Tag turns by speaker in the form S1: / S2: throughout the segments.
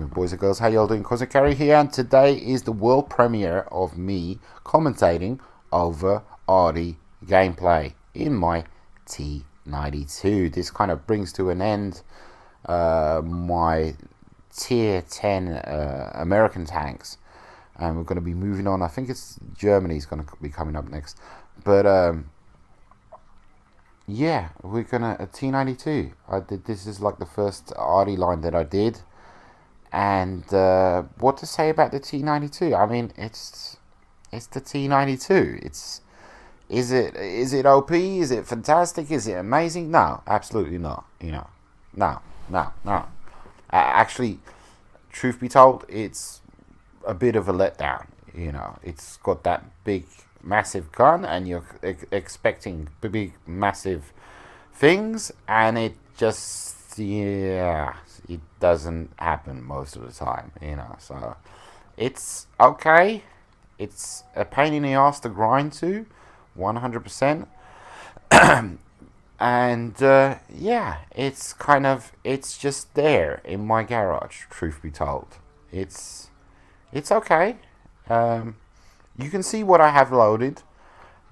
S1: evening, boys and girls. How y'all doing? Cosmic Carry here, and today is the world premiere of me commentating over Arty gameplay in my T92. This kind of brings to an end my tier 10 American tanks, and we're going to be moving on. I think it's Germany's going to be coming up next, but yeah, we're gonna a T92. This is like the first Arty line that I did, and what to say about the T92? I mean, it's the T92. Is it OP? Is it fantastic? Is it amazing? No, absolutely not. No. Actually, truth be told, it's a bit of a letdown. It's got that big, massive gun, and you're expecting big, massive things, and it just, it doesn't happen most of the time. So it's okay. It's a pain in the ass to grind to, 100%. And yeah, it's just there in my garage. Truth be told, it's okay. You can see what I have loaded.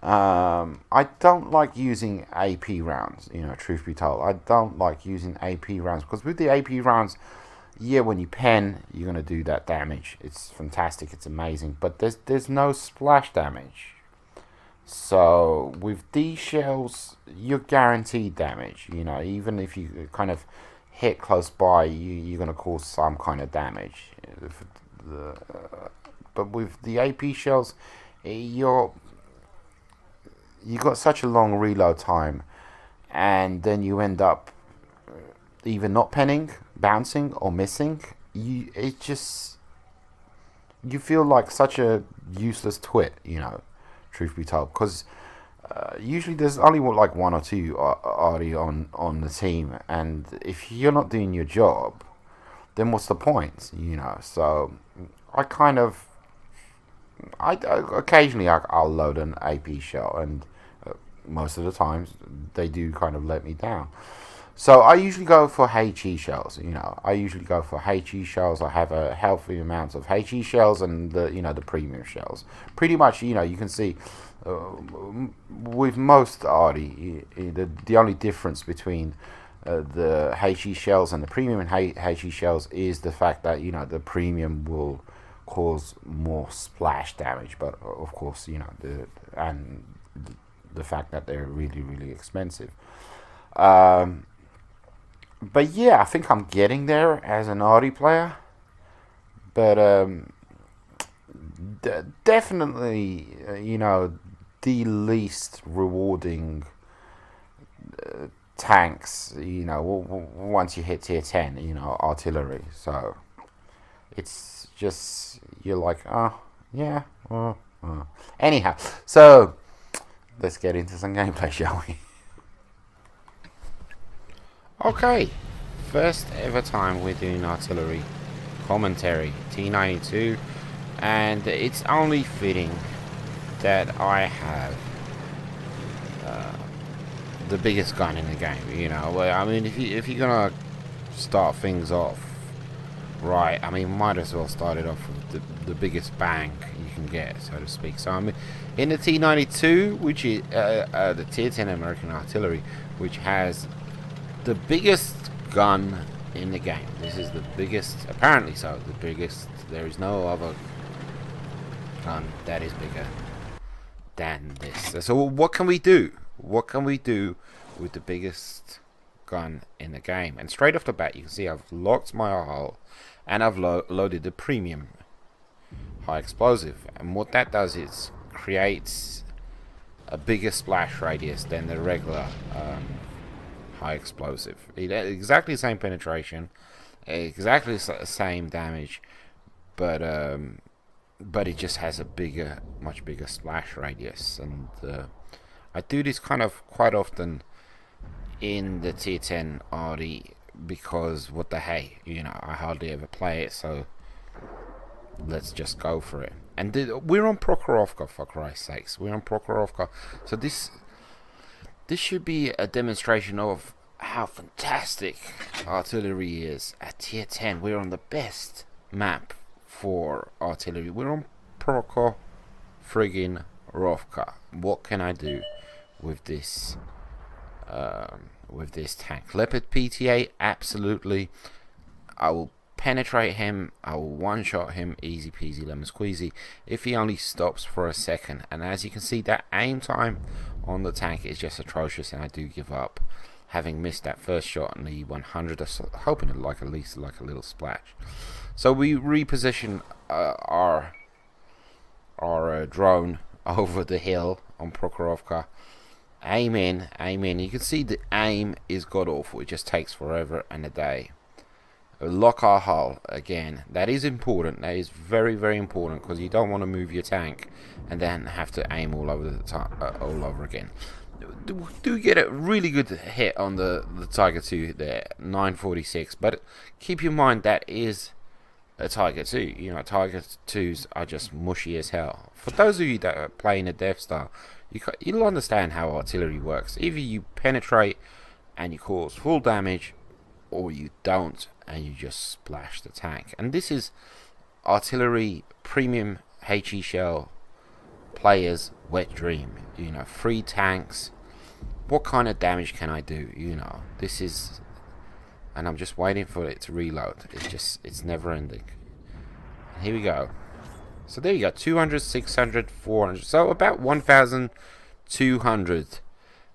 S1: I don't like using AP rounds, truth be told. I don't like using AP rounds, because with the AP rounds, yeah, when you pen, you're going to do that damage. It's fantastic, it's amazing, but there's no splash damage. So with these shells, you're guaranteed damage. Even if you kind of hit close by, you're going to cause some kind of damage. But with the AP shells, you got such a long reload time, and then you end up either not penning, bouncing, or missing. You feel like such a useless twit, truth be told, because usually there's only like one or two Arty on the team, and if you're not doing your job, then what's the point? So occasionally I'll load an AP shell, and most of the times they do kind of let me down. So I usually go for HE shells. HE shells. I have a healthy amount of HE shells and the premium shells. Pretty much, you can see with most Arty, the only difference between the HE shells and the premium and HE shells is the fact that the premium will cause more splash damage, but of course the fact that they're really, really expensive. But yeah, I think I'm getting there as an Arty player, but definitely the least rewarding tanks, once you hit tier 10, artillery. So it's just, you're like, oh yeah, anyhow, so let's get into some gameplay, shall we? Okay, first ever time we're doing artillery commentary, T92, and it's only fitting that I have the biggest gun in the game. I mean, if you're gonna start things off right, I mean, might as well start it off with the biggest bang you can get, so to speak. So I'm in the T92, which is the tier 10 American artillery, which has the biggest gun in the game. This is the biggest, apparently so, the biggest. There is no other gun that is bigger than this. So what can we do? What can we do with the biggest gun in the game? And straight off the bat, you can see I've locked my hull, and I've loaded the premium high explosive. And what that does is creates a bigger splash radius than the regular high explosive. Exactly the same penetration, exactly the same damage, but it just has a much bigger splash radius. And I do this kind of quite often in the tier 10 Arty, because what the hey, I hardly ever play it, so let's just go for it. And we're on Prokhorovka, for Christ's sakes, we're on Prokhorovka. So this should be a demonstration of how fantastic artillery is at tier 10. We're on the best map for artillery. We're on Proko friggin Rovka. What can I do with this tank? Leopard PTA, absolutely. I will penetrate him. I will one-shot him, easy peasy lemon squeezy, if he only stops for a second. And as you can see, that aim time on the tank is just atrocious, and I do give up, having missed that first shot on the 100, hoping to like at least like a little splash. So we reposition our drone over the hill on Prokhorovka. Aim in. You can see the aim is god awful. It just takes forever and a day. Lock our hull again. That is important. That is very, very important, because you don't want to move your tank and then have to aim all over the time, all over again. Do get a really good hit on the Tiger 2 there, 946. But keep in mind that is a Tiger 2. You know, Tiger 2s are just mushy as hell. For those of you that are playing a Death Star, you'll understand how artillery works. Either you penetrate and you cause full damage, or you don't and you just splash the tank. And this is artillery premium HE shell players' wet dream. You know, 3 tanks. What kind of damage can I do? You know, this is, and I'm just waiting for it to reload. It's never ending. And here we go. So there you go, 200, 600, 400. So about 1,200.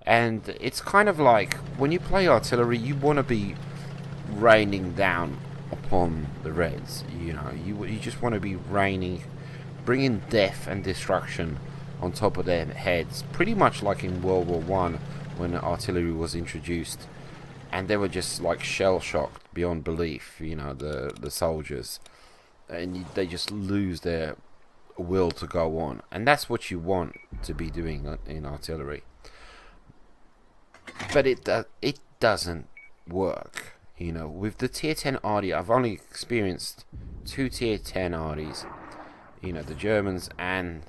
S1: And it's kind of like, when you play artillery, you want to be raining down upon the Reds. You know, you just want to be bringing death and destruction on top of their heads. Pretty much like in World War I, when artillery was introduced. And they were just like shell-shocked beyond belief, you know, the soldiers. And they just lose their will to go on. And that's what you want to be doing in artillery. But it doesn't work. You know, with the tier 10 Arty, I've only experienced 2 tier 10 Artys. You know, the Germans and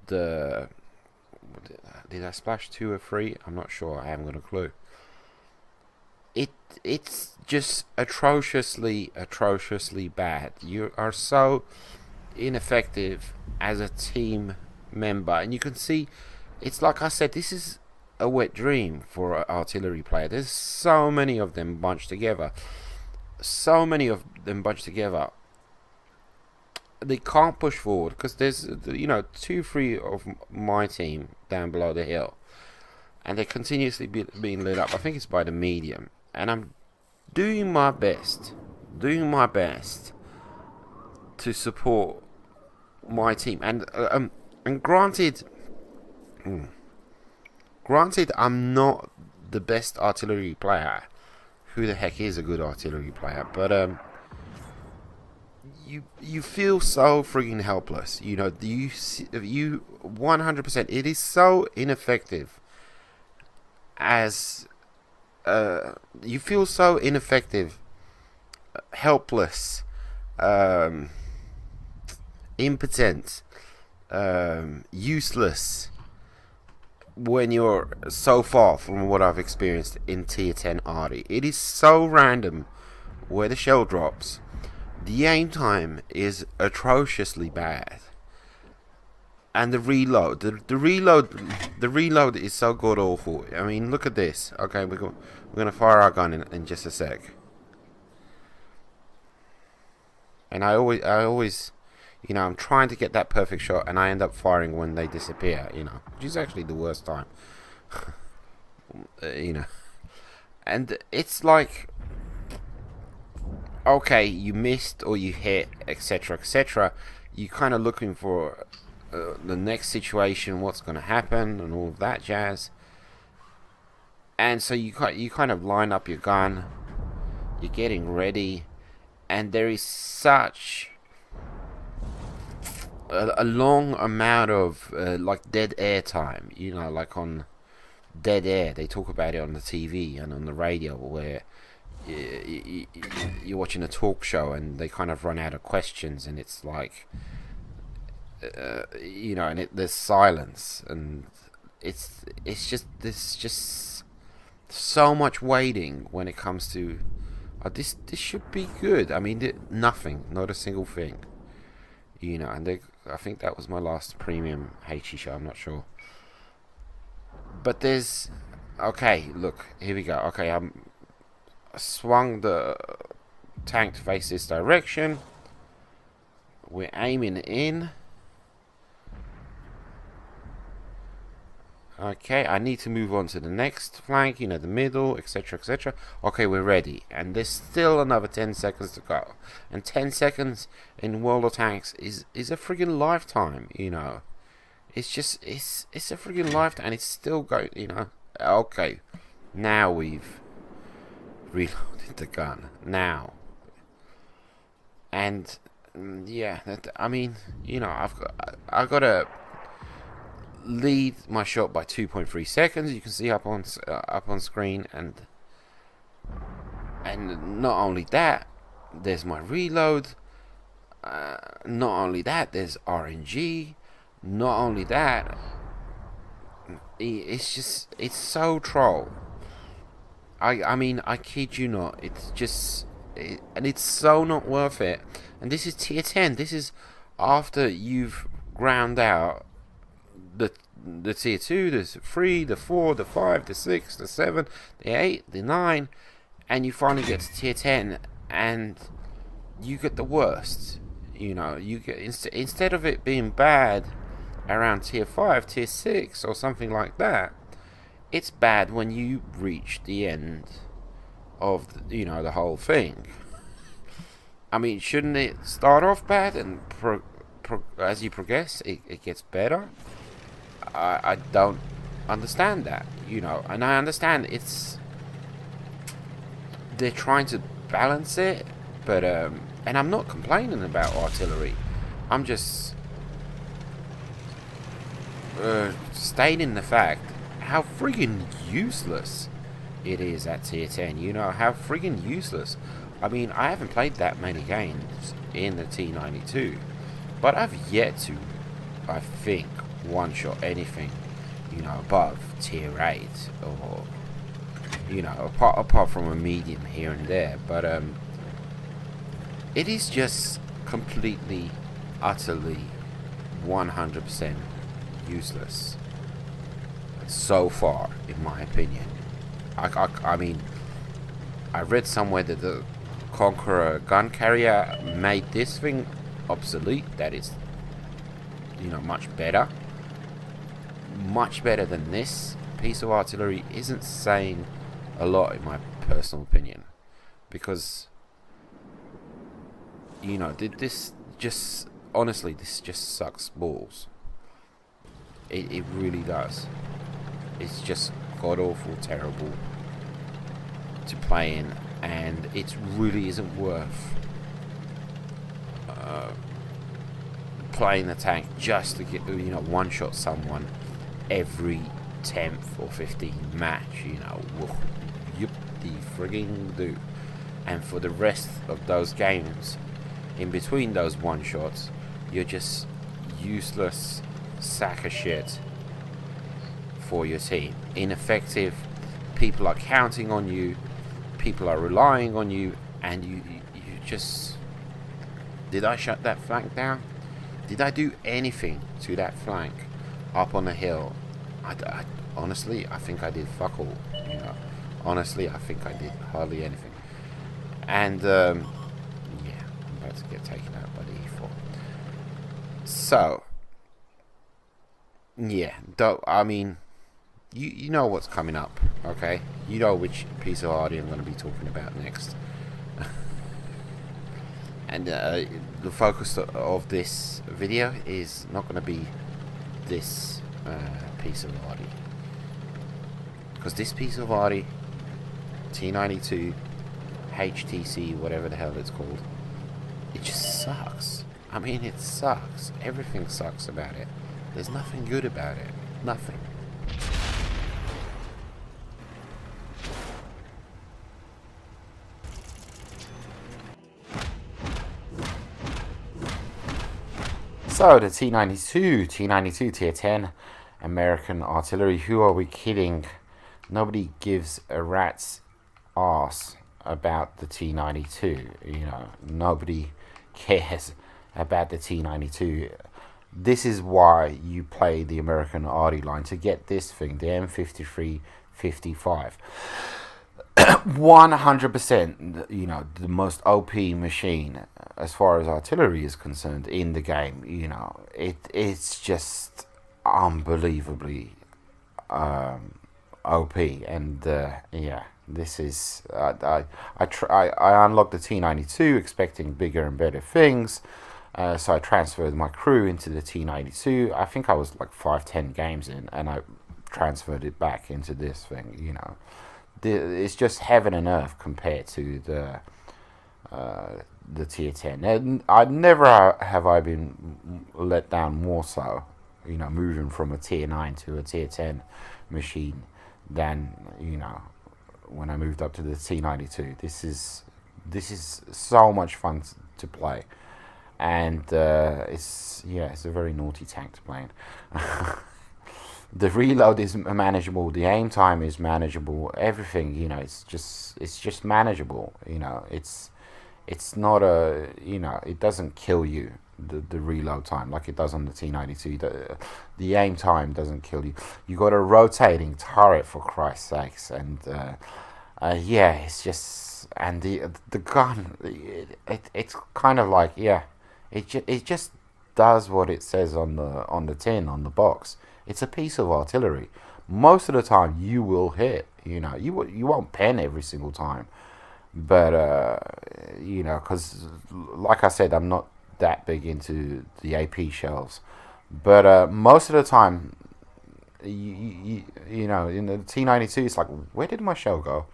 S1: the... Did I splash 2 or 3? I'm not sure. I haven't got a clue. It's just atrociously bad. You are so ineffective as a team member, and you can see, it's like I said, this is a wet dream for an artillery player. There's so many of them bunched together. They can't push forward because there's, you know, 2-3 of my team down below the hill, and they're continuously being lit up. I think it's by the medium, and I'm doing my best to support my team. And granted, I'm not the best artillery player. Who the heck is a good artillery player? But you feel so freaking helpless. You know, you 100%. It is so ineffective. As you feel so ineffective, helpless, impotent, useless, when you're so far from what I've experienced in tier 10 Arty. It is so random where the shell drops. The aim time is atrociously bad, and the reload, the reload is so god awful. I mean, look at this. Okay, we're gonna fire our gun in just a sec. And I always, you know, I'm trying to get that perfect shot, and I end up firing when they disappear. You know, which is actually the worst time. You know, and it's like, okay, you missed or you hit, etc., etc. You kind of looking for the next situation, what's going to happen, and all of that jazz. And so you kind of line up your gun, you're getting ready, and there is such a long amount of like dead air time. You know, like on Dead Air, they talk about it on the TV and on the radio, where you're watching a talk show and they kind of run out of questions, and it's like, you know, and there's silence, and it's just so much waiting when it comes to this should be good. I mean, nothing, not a single thing, you know. And I think that was my last premium HE show, I'm not sure. But there's, okay, look, here we go. Okay, I swung the tank to face this direction. We're aiming in. Okay, I need to move on to the next flank, you know, the middle, etc, etc. Okay, we're ready. And there's still another 10 seconds to go. And 10 seconds in World of Tanks is a friggin' lifetime, you know. It's just, it's a friggin' lifetime, and it's still going, you know. Okay, now we've reloaded the gun. Now. And, yeah, I mean, you know, I've got to lead my shot by 2.3 seconds. You can see up on screen, and not only that, there's my reload. Not only that, there's RNG. Not only that, it's so troll. I mean, I kid you not. It's just, and it's so not worth it. And this is tier 10. This is after you've ground out the tier 2, the 3, the 4, the 5, the 6, the 7, the 8, the 9, and you finally get to tier 10, and you get the worst. You know, you get instead of it being bad around tier 5, tier 6, or something like that, it's bad when you reach the end of you know, the whole thing. I mean, shouldn't it start off bad and as you progress, it gets better? I don't understand that, you know. And I understand they're trying to balance it, but and I'm not complaining about artillery. I'm just stating the fact how friggin' useless it is at tier 10. You know, how friggin' useless. I mean, I haven't played that many games in the T92, but I've yet to, I think, one-shot anything, you know, above tier 8, or, you know, apart from a medium here and there. But it is just completely, utterly, 100% useless so far, in my opinion. I mean, I read somewhere that the Conqueror gun carrier made this thing obsolete. That is, you know, much better than this piece of artillery. Isn't saying a lot, in my personal opinion, because, you know, this just, honestly, this just sucks balls. It really does. It's just god-awful terrible to play in, and it really isn't worth playing the tank just to get, you know, one-shot someone every 10th or 15th match, you know. Yup, the frigging do. And for the rest of those games, in between those one-shots, you're just useless sack of shit for your team. Ineffective. People are counting on you. People are relying on you, and you just... Did I shut that flank down? Did I do anything to that flank up on the hill? I honestly, I think I did fuck all, you know. Honestly, I think I did hardly anything. And, yeah, I'm about to get taken out by the E4. So, yeah, I mean, you know what's coming up, okay? You know which piece of Arty I'm going to be talking about next. And the focus of this video is not going to be this piece of Arty, because this piece of Arty, T92, HTC, whatever the hell it's called, it just sucks. I mean, it sucks. Everything sucks about it. There's nothing good about it. Nothing. So, the T92 tier 10 American artillery. Who are we kidding? nobody gives a rat's ass about the T92. You know, nobody cares about the T92. This is why you play the American Arty line, to get this thing, the M53-55. 100%, you know, the most OP machine as far as artillery is concerned in the game. You know, it's just unbelievably OP, and yeah, this is I unlocked the T92 expecting bigger and better things. So I transferred my crew into the T92. I think I was like 5-10 games in, and I transferred it back into this thing. You know, it's just heaven and earth compared to the tier 10. And I never have I been let down more so, you know, moving from a tier 9 to a tier 10 machine than, you know, when I moved up to the T92. This is so much fun to play. And it's a very naughty tank to play in. The reload is manageable. The aim time is manageable. Everything, you know, it's just manageable. You know, it's not a, you know, it doesn't kill you, the reload time, like it does on the T92. The aim time doesn't kill you. You got a rotating turret, for Christ's sakes, and yeah, it's just, and the gun, it's kind of like, yeah. It just does what it says on the tin, on the box. It's a piece of artillery. Most of the time you will hit. You know, you won't pen every single time, but you know, because like I said, I'm not that big into the AP shells. But most of the time, you know, in the T92, it's like, where did my shell go?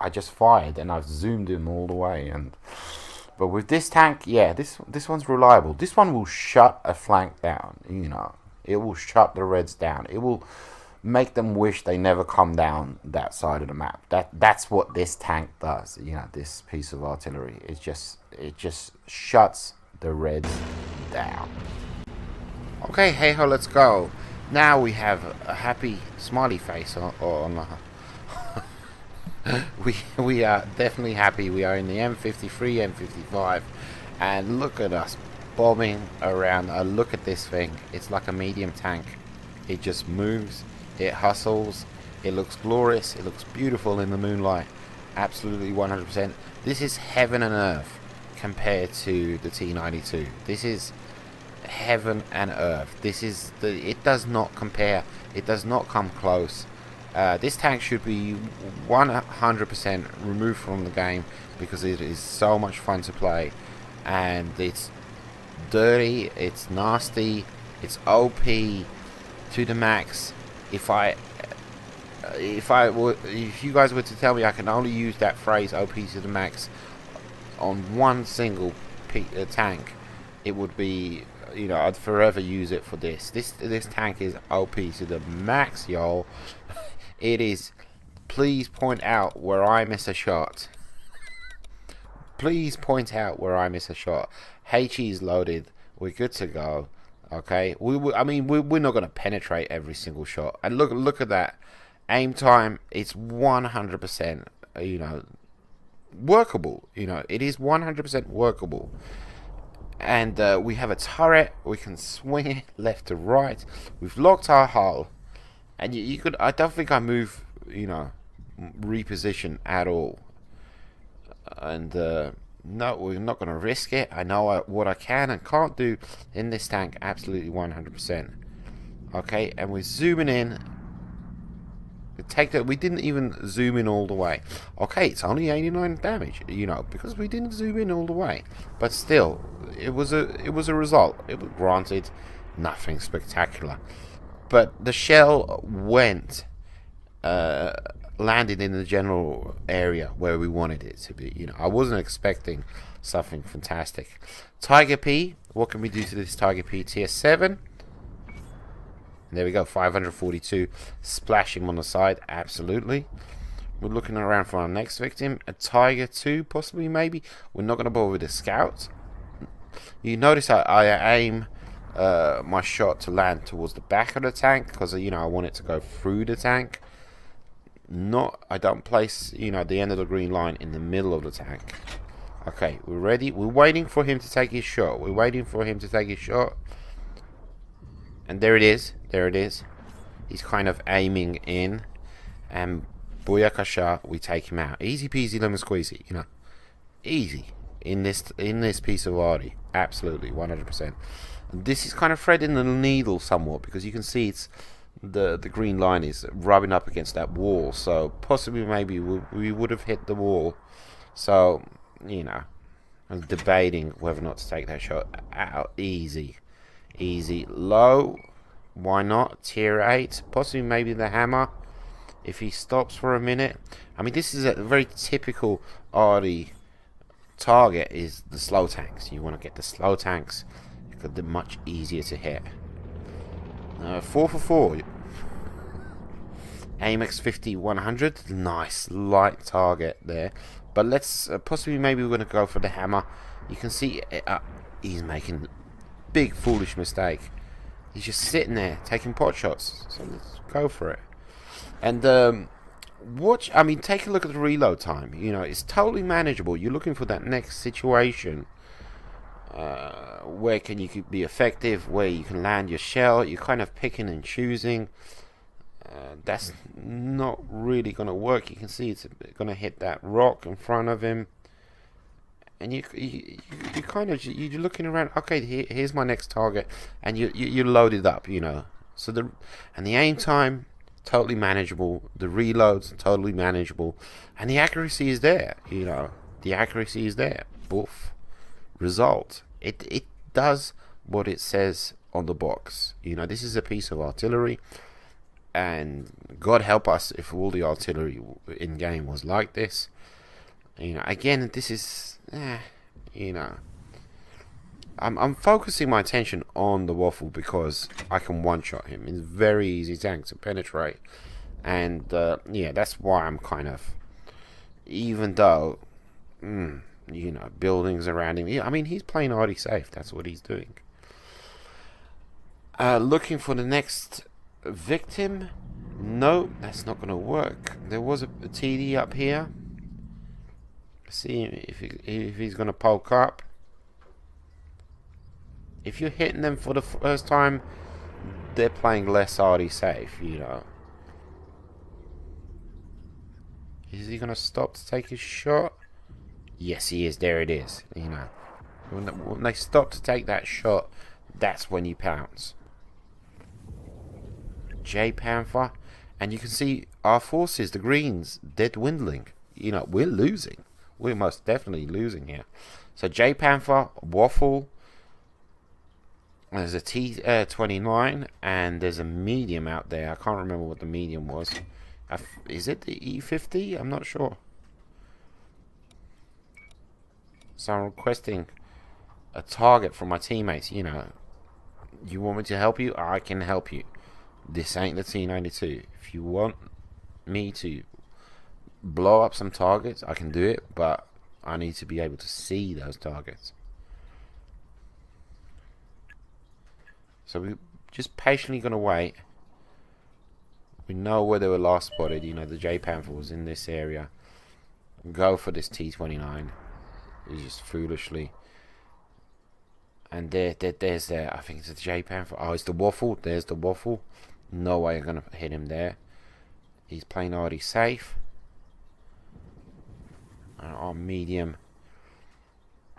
S1: I just fired and I've zoomed him all the way. And but with this tank, yeah, this one's reliable. This one will shut a flank down. You know, it will shut the Reds down. It will make them wish they never come down that side of the map. That's what this tank does. You know, this piece of artillery. It just shuts the Reds down. Okay, hey ho, let's go. Now we have a happy smiley face on we are definitely happy. We are in the M53, M55, and look at us bombing around. Look at this thing. It's like a medium tank. It just moves. It hustles. It looks glorious. It looks beautiful in the moonlight. Absolutely 100%. This is heaven and earth compared to the T92. This is heaven and earth. This is it does not compare. It does not come close. This tank should be 100% removed from the game because it is so much fun to play, and it's dirty, it's nasty, it's OP to the max. If you guys were to tell me I can only use that phrase OP to the max on one single tank, it would be, you know, I'd forever use it for this. This tank is OP to the max, y'all. It is. Please point out where I miss a shot. Please point out where I miss a shot. HE is loaded. We're good to go. Okay. I mean, we're not going to penetrate every single shot. And look at that. Aim time. It's 100%. You know, workable. You know, it is 100% workable. And we have a turret. We can swing it left to right. We've locked our hull. And you could, I don't think I move, you know, reposition at all. And no, we're not going to risk it. I know what I can and can't do in this tank, absolutely 100%. Okay, and we're zooming in. We didn't even zoom in all the way. Okay, it's only 89 damage, you know, because we didn't zoom in all the way. But still, it was a result. It was granted, nothing spectacular. But the shell went, landed in the general area where we wanted it to be. You know, I wasn't expecting something fantastic. Tiger P, what can we do to this Tiger P? Tier 7. And there we go, 542. Splashing on the side, absolutely. We're looking around for our next victim. A Tiger 2, possibly, maybe. We're not going to bother with the Scout. You notice I aim my shot to land towards the back of the tank because you know I want it to go through the tank. I don't place the end of the green line in the middle of the tank. Okay, we're ready. We're waiting for him to take his shot. We're waiting for him to take his shot. And there it is. There it is. He's kind of aiming in. And booyakasha, we take him out. Easy peasy lemon squeezy, Easy. In this piece of Arty. Absolutely, 100%. This is kind of threading the needle somewhat because you can see it's the green line is rubbing up against that wall. So possibly maybe we would have hit the wall. So, I'm debating whether or not to take that shot out. Easy. Low. Why not? Tier 8. Possibly maybe the hammer. If he stops for a minute. I mean, this is a very typical Arty target is the slow tanks. You want to get the slow tanks because they're much easier to hit. 4 for 4. Amex 50-100. Nice light target there. But let's possibly maybe we're going to go for the hammer. You can see he's making a big foolish mistake. He's just sitting there taking pot shots. So let's go for it. And take a look at the reload time. It's totally manageable. You're looking for that next situation where you could be effective, where you can land your shell. You're kind of picking and choosing. That's not really going to work. You can see it's going to hit that rock in front of him. And you're looking around. Okay, here's my next target, and you loaded up. So the aim time totally manageable. The reloads totally manageable, and the accuracy is there. The accuracy is there. Boof. Result. It does what it says on the box. This is a piece of artillery, and God help us if all the artillery in game was like this. Again, this is, I'm focusing my attention on the waffle because I can one-shot him. It's a very easy tank to penetrate. And, that's why I'm kind of, even though, buildings around him. I mean, he's playing Arty safe. That's what he's doing. Looking for the next victim. No, that's not going to work. There was a TD up here. See if he's going to poke up. If you're hitting them for the first time, they're playing less Arty safe, Is he going to stop to take his shot? Yes, he is. There it is. When they stop to take that shot, that's when you pounce. J Panther. And you can see our forces, the greens, they're dwindling. We're losing. We're most definitely losing here. So J Panther, waffle. There's a T29 and there's a medium out there. I can't remember what the medium was. Is it the E50? I'm not sure. So I'm requesting a target from my teammates. You want me to help you? I can help you. This ain't the T92. If you want me to blow up some targets, I can do it, but I need to be able to see those targets. So we're just patiently going to wait. We know where they were last spotted. The J Panther was in this area. Go for this T29. It's just foolishly. And there's there. I think it's the J Panther. Oh, it's the waffle. There's the waffle. No way I'm going to hit him there. He's playing Arty safe. And our medium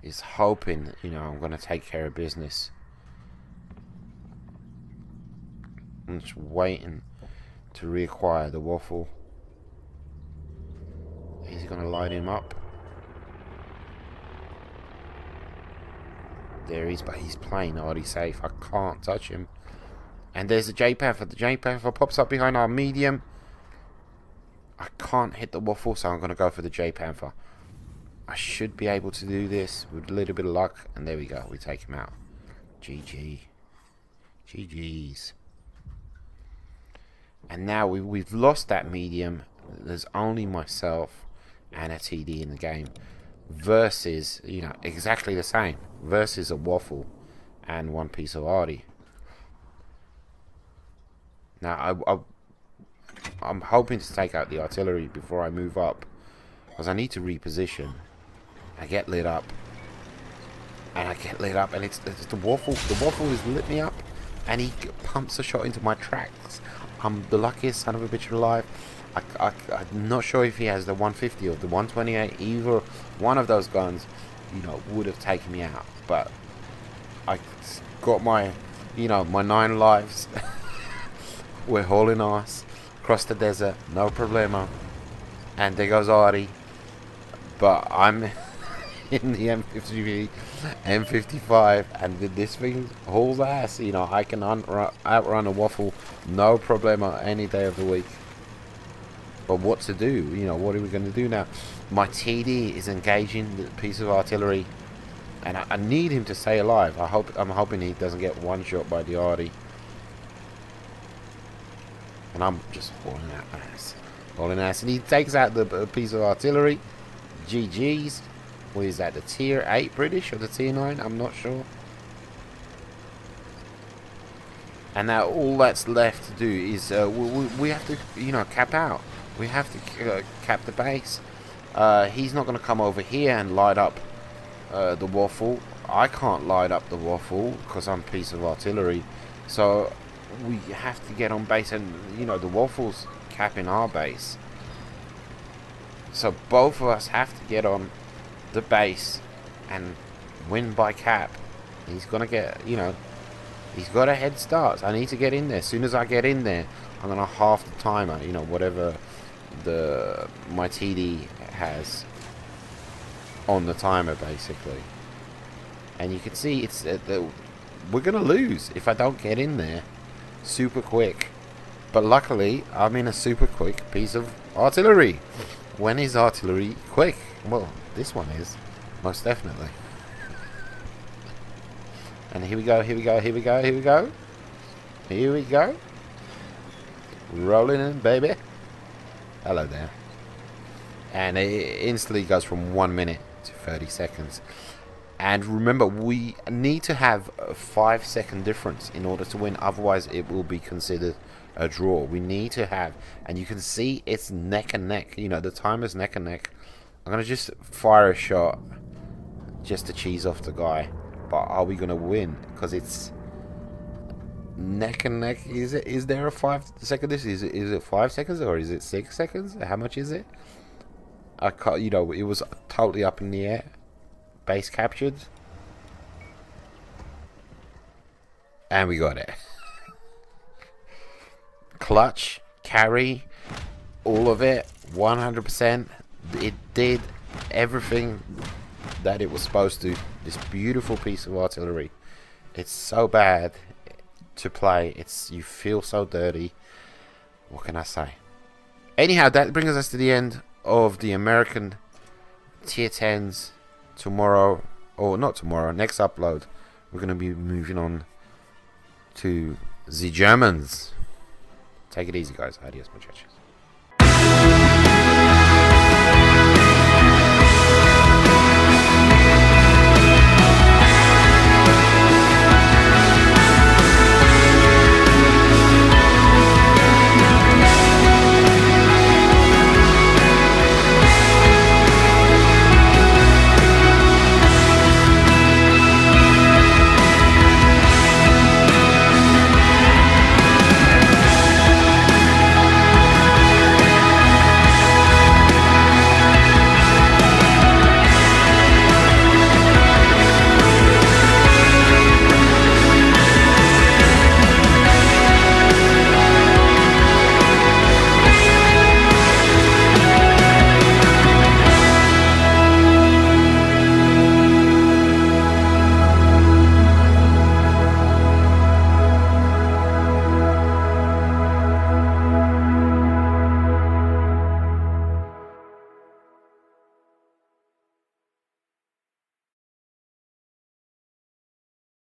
S1: is hoping, I'm going to take care of business. I'm just waiting to reacquire the waffle. Is he going to line him up? There he is, but he's playing Arty safe. I can't touch him. And there's the J Panther. The J Panther pops up behind our medium. I can't hit the waffle, so I'm going to go for the J Panther. I should be able to do this with a little bit of luck. And there we go. We take him out. GG. GG's. And now we've lost that medium. There's only myself and a TD in the game. Versus, exactly the same. Versus a waffle and one piece of Arty. Now, I'm hoping to take out the artillery before I move up, because I need to reposition. I get lit up, and it's the waffle. The waffle has lit me up, and he pumps a shot into my tracks. I'm the luckiest son of a bitch alive. I'm not sure if he has the 150 or the 128. Either one of those guns, you know, would have taken me out. But I got my, you know, my 9 lives. We're hauling ass across the desert, no problemo. And there goes Arty. But I'm in the M55, and this thing hauls ass. You know, I can outrun a waffle, no problemo, any day of the week. But what to do? You know, what are we going to do now? My TD is engaging the piece of artillery, and I need him to stay alive. I'm hoping he doesn't get one shot by the Arty. And I'm just hauling ass, and he takes out the piece of artillery. GG's. What is that? The tier 8 British or the tier 9? I'm not sure. And now all that's left to do is we have to, you know, cap out. We have to cap the base. He's not going to come over here and light up the waffle. I can't light up the waffle because I'm a piece of artillery. So we have to get on base, and you know, the waffle's capping our base. So both of us have to get on the base and win by cap. He's gonna get, you know, he's got a head start. I need to get in there. As soon as I get in there, I'm gonna half the timer, you know, whatever my TD has on the timer, basically. And you can see it's we're gonna lose if I don't get in there super quick. But luckily, I'm in a super quick piece of artillery. When is artillery quick? Well, this one is, most definitely. And here we go, here we go, here we go, here we go. Here we go. Rolling in, baby. Hello there. And it instantly goes from 1 minute to 30 seconds. And remember, we need to have a 5-second difference in order to win. Otherwise, it will be considered a draw. We need to have, and you can see it's neck and neck. You know, the timer's neck and neck. I'm going to just fire a shot just to cheese off the guy. But are we going to win? Because it's neck and neck. Is there a 5-second? Is it 5 seconds or is it 6 seconds? How much is it? I can't, you know, it was totally up in the air. Base captured. And we got it. Clutch, carry, all of it, 100%. It did everything that it was supposed to. This beautiful piece of artillery. It's so bad to play. You feel so dirty. What can I say? Anyhow, that brings us to the end of the American tier 10s. Tomorrow, or not tomorrow, next upload, we're going to be moving on to the Germans. Take it easy, guys. Adios, muchachos.